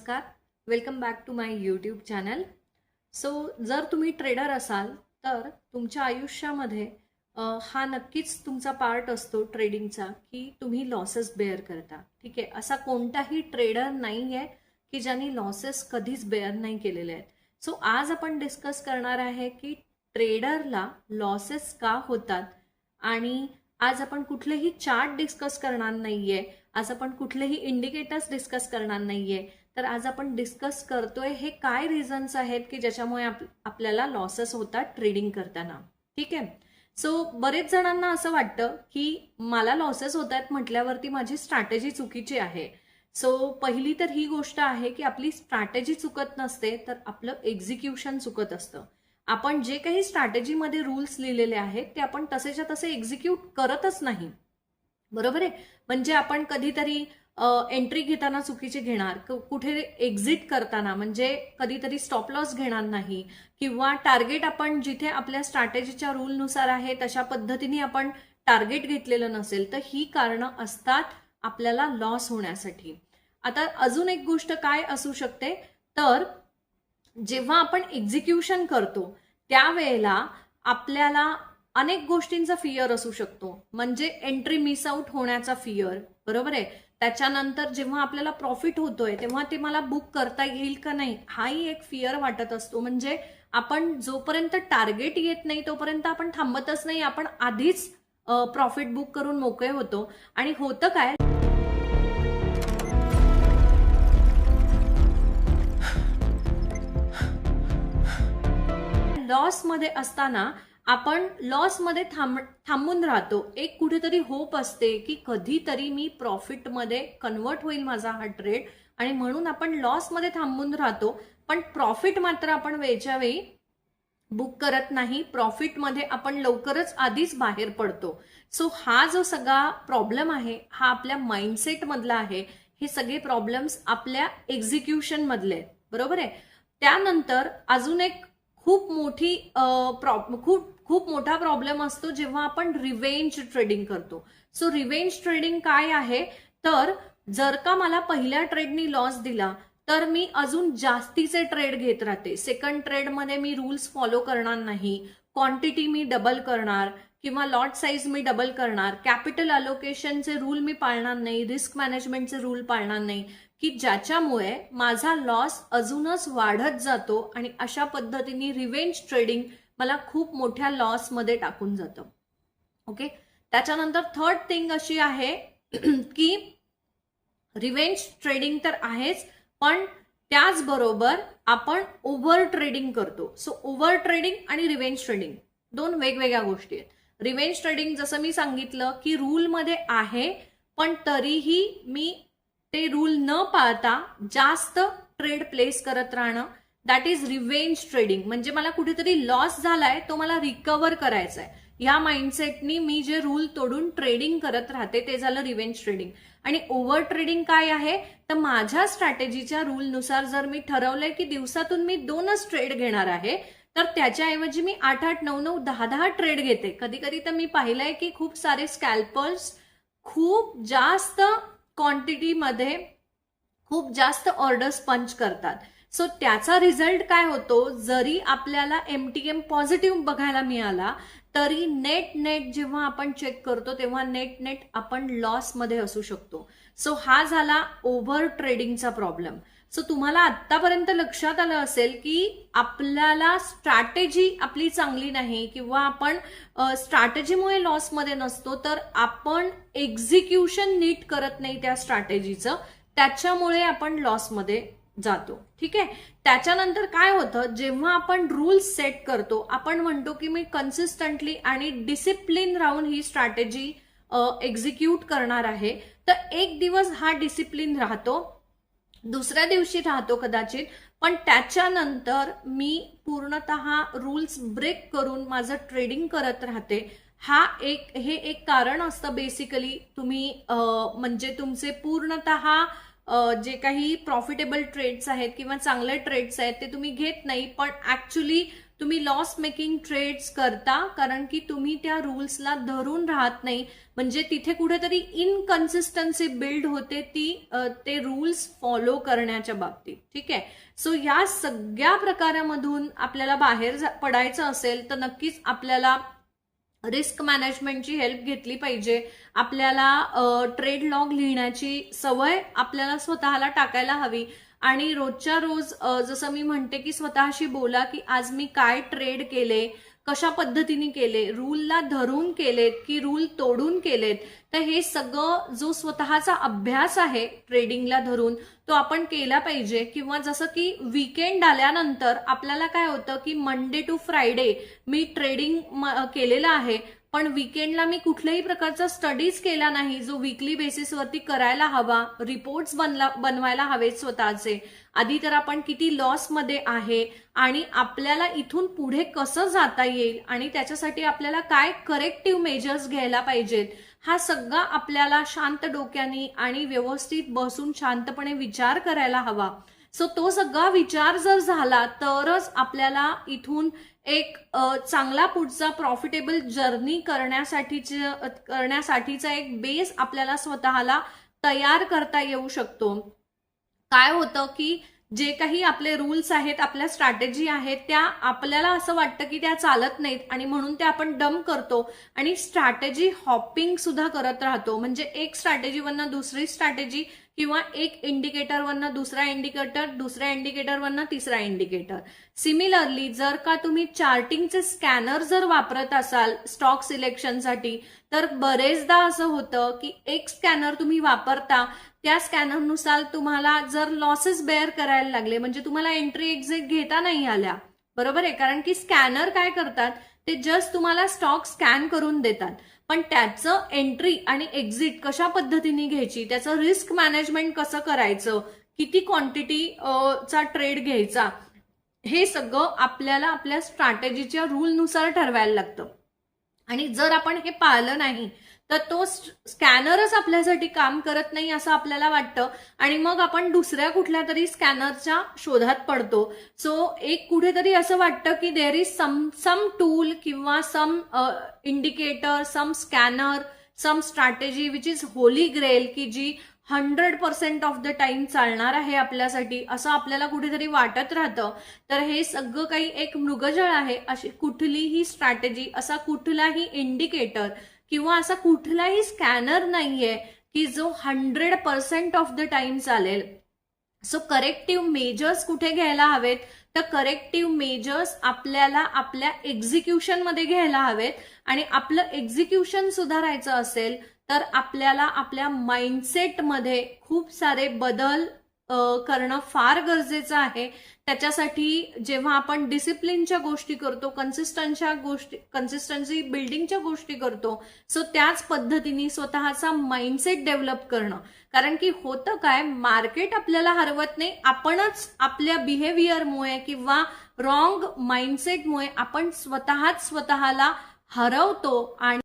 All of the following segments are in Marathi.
नमस्कार. Welcome back to my YouTube channel. So जर तुम्ही ट्रेडर असाल तर तुमच्या आयुष्यामध्ये हा नक्कीच तुमचा पार्ट असतो ट्रेडिंगचा की तुम्ही लॉसेस बेअर करता. ठीक आहे, असा कोणताही ट्रेडर नाही आहे की ज्यांनी लॉसेस कधीच बेअर नाही केलेले आहेत. सो आज आपण डिस्कस करणार आहे की ट्रेडरला लॉसेस का होतात आणि आज आपण कुठलेही चार्ट डिस्कस करणार नाहीये, आज आपण कुठलेही इंडिकेटर्स डिस्कस करणार नाहीये, तर आज आपण डिस्कस करतोय हे काय रिझन्स आहेत की ज्याच्यामुळे आपल्याला लॉसेस होतात ट्रेडिंग करताना. ठीक आहे. सो बरेच जणांना असं वाटतं की मला लॉसेस होत आहेत म्हटल्यावरती माझी स्ट्रॅटेजी चुकीची आहे. सो पहिली तर ही गोष्ट आहे की आपली स्ट्रॅटेजी चुकत नसते, तर आपलं एक्झिक्युशन चुकत असतं. आपण जे काही स्ट्रॅटेजीमध्ये रूल्स लिहिलेले आहेत ते आपण तसेच्या तसे एक्झिक्यूट करतच नाही. बरोबर आहे. म्हणजे आपण कधीतरी एंट्री घेताना चुकीची घेणार, कुठे एक्झिट करताना म्हणजे कधीतरी स्टॉप लॉस घेणार नाही, किंवा टार्गेट आपण जिथे आपल्या स्ट्रॅटेजीच्या रूलनुसार आहे तशा पद्धतीने आपण टार्गेट घेतलेलं नसेल, तर ही कारणं असतात आपल्याला लॉस होण्यासाठी. आता अजून एक गोष्ट काय असू शकते, तर जेव्हा आपण एक्झिक्युशन करतो त्यावेळेला आपल्याला अनेक गोष्टींचा फिअर असू शकतो. म्हणजे एंट्री मिस आउट होण्याचा फिअर, बरोबर आहे. त्याच्यानंतर जेव्हा आपल्याला प्रॉफिट होतोय तेव्हा ते मला बुक करता येईल का नाही, हाही एक फिअर वाटत असतो. म्हणजे आपण जोपर्यंत टार्गेट येत नाही तोपर्यंत आपण थांबतच नाही, आपण आधीच प्रॉफिट बुक करून मोकळे होतो. आणि होतं काय, लॉस मध्ये असताना आपण लॉस मध्ये थांबून राहतो. एक कुठेतरी होप असते की कधीतरी मी प्रॉफिट मध्ये कन्वर्ट होईल माझा हा ट्रेड, आणि म्हणून आपण लॉस मध्ये थांबून राहतो. पण प्रॉफिट मात्र आपण वेळच्या वेळी बुक करत नाही. प्रॉफिट मध्ये आपण लवकरच आधीच बाहेर पडतो. सो हा जो सगळा प्रॉब्लेम आहे हा आपल्या माइंडसेट मधला आहे. हे सगळे प्रॉब्लेम्स आपल्या एक्झिक्युशन मधले आहेत, बरोबर आहे. त्यानंतर अजून एक खूप मोठा प्रॉब्लेम असतो जेव्हा आपण रिवेंज ट्रेडिंग करतो. सो रिवेंज ट्रेडिंग काय आहे, तर जर का मला पहिल्या ट्रेडनी लॉस दिला तर मी अजून जास्तीचे ट्रेड घेत राहते. सेकंड ट्रेडमध्ये मी रूल्स फॉलो करणार नाही, क्वांटिटी मी डबल करणार किंवा लॉट साईज मी डबल करणार, कॅपिटल अलोकेशनचे रूल मी पाळणार नाही, रिस्क मॅनेजमेंटचे रूल पाळणार नाही, की ज्याच्यामुळे माझा लॉस अजूनच वाढत जातो आणि अशा पद्धतीने रिवेंज ट्रेडिंग मला खूप मोठ्या लॉस मध्ये टाकून जातं. ओके. त्याच्यानंतर थर्ड थिंग अशी आहे की रिवेंज ट्रेडिंग तर आहेच, पण त्याचबरोबर आपण ओव्हर ट्रेडिंग करतो. सो ओव्हर ट्रेडिंग आणि रिवेंज ट्रेडिंग दोन वेगवेगळ्या गोष्टी आहेत. रिवेंज ट्रेडिंग जसं मी सांगितलं की रूलमध्ये आहे, पण तरीही मी ते रूल न पाळता जास्त ट्रेड प्लेस करत राहणं, दॅट इज रिवेंज ट्रेडिंग. म्हणजे मला कुठेतरी लॉस झालाय, तो मला रिकव्हर करायचा आहे, या माइंडसेटनी मी जे रूल तोडून ट्रेडिंग करत राहते ते झालं रिवेंज ट्रेडिंग. आणि ओव्हर ट्रेडिंग काय आहे, तर माझ्या स्ट्रॅटेजीच्या रूलनुसार जर मी ठरवलंय की दिवसातून मी 2च ट्रेड घेणार आहे, तर त्याच्याऐवजी मी 8-8, 9-9, 10-10 ट्रेड घेते. कधी कधी तर मी पाहिलंय की खूप सारे स्कॅल्पर्स खूप जास्त क्वांटिटीमध्ये खूप जास्त ऑर्डर्स पंच करतात. सो त्याचा रिझल्ट काय होतो, जरी आपल्याला एमटीएम पॉझिटिव्ह बघायला मिळाला तरी नेट जेव्हा आपण चेक करतो तेव्हा नेट आपण लॉस मध्ये असू शकतो. सो हा झाला ओव्हर ट्रेडिंगचा प्रॉब्लेम. सो तुम्हाला आतापर्यंत लक्षात आलं असेल की आपल्याला स्ट्रॅटेजी आपली चांगली नाही, किंवा आपण स्ट्रॅटेजीमुळे लॉसमध्ये नसतो, तर आपण एक्झिक्युशन नीट करत नाही त्या स्ट्रॅटेजीचं, त्याच्यामुळे आपण लॉसमध्ये जातो. ठीक आहे. त्याच्यानंतर काय होतं, जेव्हा आपण रूल्स सेट करतो, आपण म्हणतो की मी कन्सिस्टंटली आणि डिसिप्लिन राहून ही स्ट्रॅटेजी एक्झिक्यूट करणार आहे, तर एक दिवस हा डिसिप्लिन राहतो, दुसऱ्या दिवशी राहतो कदाचित, पण त्याच्यानंतर मी पूर्णतः रूल्स ब्रेक करून माझं ट्रेडिंग करत राहते. हे एक कारण असतं बेसिकली. तुम्ही म्हणजे तुमचे पूर्णतः जे काही प्रॉफिटेबल ट्रेड्स आहेत किंवा चांगले ट्रेड्स आहेत ते तुम्ही घेत नाही, पण ऍक्च्युली तुम्ही लॉस मेकिंग ट्रेड्स करता, कारण की तुम्ही त्या रूल्सला धरून राहत नाही. म्हणजे तिथे कुठेतरी इनकन्सिस्टन्सी बिल्ड होते ते रूल्स फॉलो करण्याच्या बाबतीत. ठीक आहे. सो या सगळ्या प्रकारामधून आपल्याला बाहेर पडायचं असेल तर नक्कीच आपल्याला रिस्क मॅनेजमेंटची हेल्प घेतली पाहिजे. आपल्याला ट्रेड लॉग लिहिण्याची सवय आपल्याला स्वतःला टाकायला हवी आणि रोजच्या रोज जसं मी म्हणते की स्वतःशी बोला की आज मी काय ट्रेड केले, कशा पद्धतीने केले, रूलला धरून केलेत की रूल तोडून केलेत. तर हे सगळं जो स्वतःचा अभ्यास आहे ट्रेडिंगला धरून तो आपण केला पाहिजे. किंवा जसं की वीकेंड आल्यानंतर आपल्याला काय होतं की मंडे टू फ्रायडे मी ट्रेडिंग केलेलं आहे, पण वीकेंडला मी कुठल्याही प्रकारचा स्टडीज केला नाही जो वीकली बेसिसवरती करायला हवा. रिपोर्ट्स बनवायला हवेत स्वतःचे. आधी तर आपण किती लॉस मध्ये आहे आणि आपल्याला इथून पुढे कसं जाता येईल आणि त्याच्यासाठी आपल्याला काय करेक्टिव्ह मेजर्स घ्यायला पाहिजेत, हा सगळा आपल्याला शांत डोक्याने आणि व्यवस्थित बसून शांतपणे विचार करायला हवा. सो तो सगळा विचार जर झाला तरच आपल्याला इथून एक चांगला पुढचा प्रॉफिटेबल जर्नी करण्यासाठीचा एक बेस आपल्याला स्वतःला तयार करता येऊ शकतो. काय होतं की जे काही आपले रूल्स आहेत, आपल्या स्ट्रॅटेजी आहेत, त्या आपल्याला असं वाटतं की त्या चालत नाहीत आणि म्हणून त्या आपण डम करतो आणि स्ट्रॅटेजी हॉपिंग सुद्धा करत राहतो. म्हणजे एक स्ट्रॅटेजीवरनं दुसरी स्ट्रॅटेजी किंवा एक इंडिकेटरवरनं दुसरा इंडिकेटर, दुसऱ्या इंडिकेटरवरनं तिसरा इंडिकेटर. सिमिलरली जर का तुम्ही चार्टिंगचे स्कॅनर जर वापरत असाल स्टॉक सिलेक्शनसाठी तर बरेचदा असं होतं की एक स्कॅनर तुम्ही वापरता, त्या स्कॅनरनुसार तुम्हाला जर लॉसेस बेअर करायला लागले, म्हणजे तुम्हाला एंट्री एक्झिट घेता नाही आल्या, बरोबर आहे. कारण की स्कॅनर काय करतात ते जस्ट तुम्हाला स्टॉक स्कॅन करून देतात, पण त्याचं एंट्री आणि एक्झिट कशा पद्धतीने घ्यायची, त्याचं रिस्क मॅनेजमेंट कसं करायचं, किती क्वांटिटी चा ट्रेड घ्यायचा, हे सगळं आपल्याला आपल्या स्ट्रॅटेजीच्या रूलनुसार ठरवायला लागतं. आणि जर आपण हे पाळलं नाही तर तो स्कॅनरच आपल्यासाठी काम करत नाही असं आपल्याला वाटतं आणि मग आपण दुसऱ्या कुठल्या तरी स्कॅनरच्या शोधात पडतो. सो एक कुठेतरी असं वाटतं की देअर इज सम टूल किंवा some indicator, some scanner, some strategy which is holy grail की जी 100% ऑफ द टाइम चालणार आहे आपल्यासाठी, असं आपल्याला कुठेतरी वाटत राहतं. तर हे सगळं काही एक मृगजळ आहे. अशी कुठलीही स्ट्रॅटेजी, असा कुठलाही इंडिकेटर किंवा असा कुठलाही स्कॅनर नाहीये की जो 100% ऑफ द टाइम चालेल. सो करेक्टिव्ह मेजर्स कुठे घ्यायला हवेत तर करेक्टिव्ह मेजर्स आपल्याला आपल्या एक्झिक्युशन मध्ये घ्यायला हवेत आणि आपलं एक्झिक्युशन सुधारायचं असेल तर आपल्याला आपल्या माइंडसेटमध्ये खूप सारे बदल करणं फार गरजेचं आहे. त्याच्यासाठी जेव्हा आपण डिसिप्लिनच्या गोष्टी करतो, कन्सिस्टन्सी बिल्डिंगच्या गोष्टी करतो, सो त्याच पद्धतीने स्वतःचा माइंडसेट डेव्हलप करणं. कारण की होतं काय, मार्केट आपल्याला हरवत नाही, आपणच आपल्या बिहेवियरमुळे किंवा रॉंग माइंडसेटमुळे आपण स्वतःला हरवतो आणि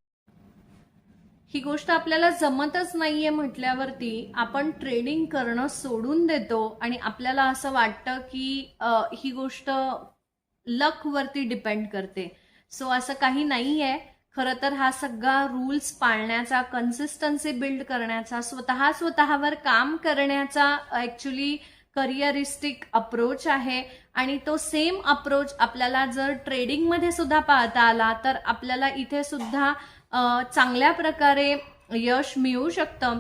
ही गोष्ट आपल्याला जमतच नाहीये म्हटल्यावरती आपण ट्रेडिंग करणं सोडून देतो आणि आपल्याला असं वाटतं की ही गोष्ट लक वरती डिपेंड करते. सो असं काही नाहीये. खरं तर हा सगळा रूल्स पाळण्याचा, कन्सिस्टन्सी बिल्ड करण्याचा, स्वतःवर काम करण्याचा ऍक्च्युली करिअरिस्टिक अप्रोच आहे आणि तो सेम अप्रोच आपल्याला जर ट्रेडिंगमध्ये सुद्धा पाहता आला तर आपल्याला इथे सुद्धा चांगल्या प्रकारे यश मिळू शकतं.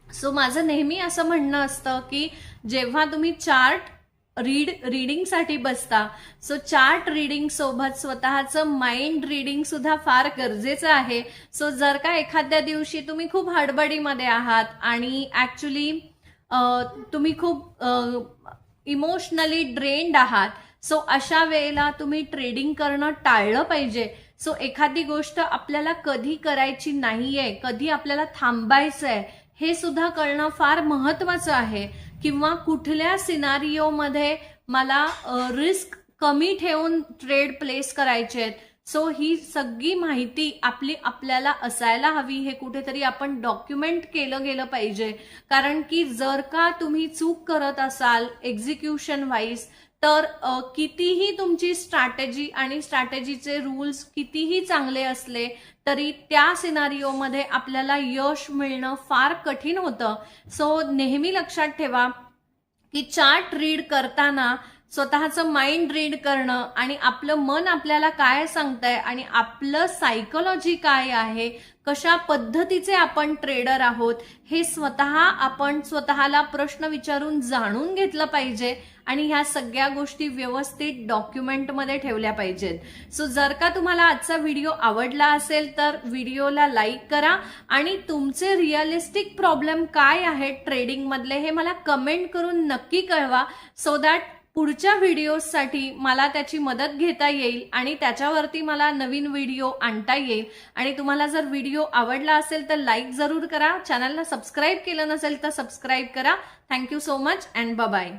सो माझं नेहमी असं म्हणणं असतं की जेव्हा तुम्ही चार्ट रीडिंगसाठी बसता, सो चार्ट रीडिंग सोबत स्वतःचं माइंड रीडिंग सुद्धा फार गरजेचं आहे. सो जर का एखाद्या दिवशी तुम्ही खूप हडबडीमध्ये आहात आणि ऍक्च्युली तुम्ही खूप इमोशनली ड्रेन्ड आहात, सो अशा वेळेला तुम्ही ट्रेडिंग करणं टाळलं पाहिजे. सो एखादी गोष्ट आपल्याला कधी करायची नाहीये, कधी आपल्याला थांबायचंय, हे सुद्धा कळणं फार महत्वाचं आहे. किंवा कुठल्या सिनारिओमध्ये मला रिस्क कमी ठेवून ट्रेड प्लेस करायचे आहेत. सो ही सगळी माहिती आपल्याला असायला हवी. हे कुठेतरी आपण डॉक्युमेंट केलं गेलं पाहिजे. कारण की जर का तुम्ही चूक करत असाल एक्झिक्युशन वाईज तर कितीही तुमची स्ट्रॅटेजी आणि स्ट्रॅटेजीचे रूल्स कितीही चांगले असले तरी त्या सिनारिओमध्ये आपल्याला यश मिळणं फार कठीण होतं. सो नेहमी लक्षात ठेवा की चार्ट रीड करताना स्वतःचं माइंड रीड करणं आणि आपलं मन आपल्याला काय सांगतंय आणि आपलं सायकोलॉजी काय आहे, कशा पद्धतीचे आपण ट्रेडर आहोत, हे आपण स्वतःला प्रश्न विचारून जाणून घेतलं पाहिजे आणि ह्या सगळ्या गोष्टी व्यवस्थित डॉक्युमेंटमध्ये ठेवल्या पाहिजेत. सो जर का तुम्हाला आजचा व्हिडिओ आवडला असेल तर व्हिडिओला लाईक करा आणि तुमचे रिअलिस्टिक प्रॉब्लेम काय आहेत ट्रेडिंग मधले हे मला कमेंट करून नक्की कळवा, सो दॅट पुढच्या व्हिडिओसाठी मला त्याची मदत घेता येईल आणि त्याच्यावरती मला नवीन व्हिडिओ आणता येईल. आणि तुम्हाला जर व्हिडिओ आवडला असेल तर लाईक जरूर करा, चॅनलला सबस्क्राईब केलं नसेल तर सबस्क्राईब करा. Thank you so much and bye.